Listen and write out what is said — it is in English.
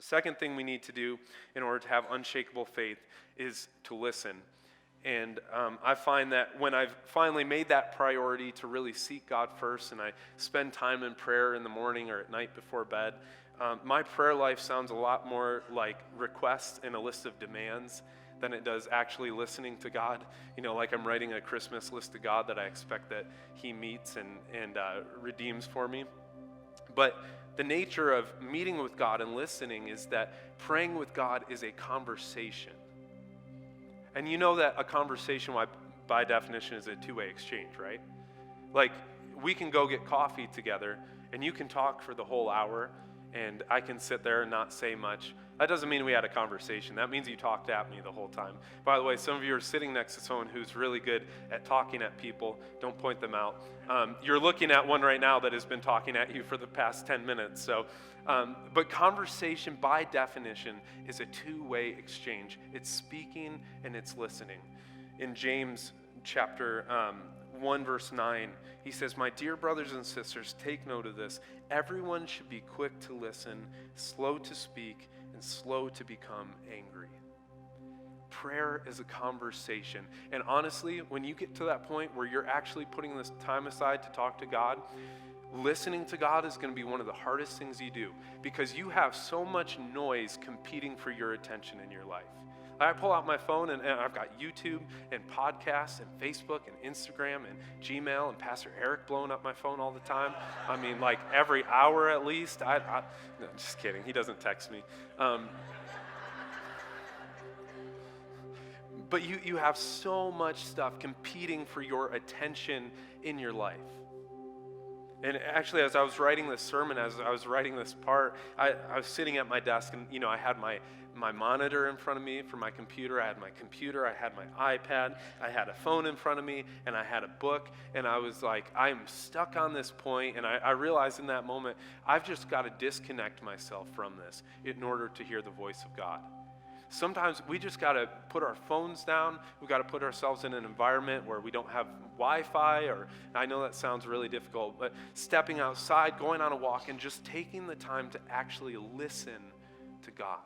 Second thing we need to do in order to have unshakable faith is to listen. And I find that when I've finally made that priority to really seek God first, and I spend time in prayer in the morning or at night before bed, my prayer life sounds a lot more like requests and a list of demands than it does actually listening to God. Like I'm writing a Christmas list to God that I expect that he meets and redeems for me. But the nature of meeting with God and listening is that praying with God is a conversation. And you know that a conversation, by definition, is a two-way exchange, right? Like, we can go get coffee together, and you can talk for the whole hour, and I can sit there and not say much. That doesn't mean we had a conversation. That means you talked at me the whole time. By the way, some of you are sitting next to someone who's really good at talking at people. Don't point them out. You're looking at one right now that has been talking at you for the past 10 minutes. But conversation, by definition, is a two-way exchange. It's speaking and it's listening. In James chapter 1, verse 9, he says, "My dear brothers and sisters, take note of this. Everyone should be quick to listen, slow to speak, and slow to become angry." Prayer is a conversation. And honestly, when you get to that point where you're actually putting this time aside to talk to God, listening to God is going to be one of the hardest things you do, because you have so much noise competing for your attention in your life. I pull out my phone and I've got YouTube and podcasts and Facebook and Instagram and Gmail and Pastor Eric blowing up my phone all the time. I mean, like every hour at least. No, just kidding. He doesn't text me. But you have so much stuff competing for your attention in your life. And actually, as I was writing this sermon, as I was writing this part, I was sitting at my desk, and I had my monitor in front of me for my computer. I had my computer, I had my iPad, I had a phone in front of me, and I had a book. And I was like, I'm stuck on this point. And I realized in that moment, I've just got to disconnect myself from this in order to hear the voice of God. Sometimes we just got to put our phones down. We've got to put ourselves in an environment where we don't have Wi-Fi, or I know that sounds really difficult, but stepping outside, going on a walk, and just taking the time to actually listen to God.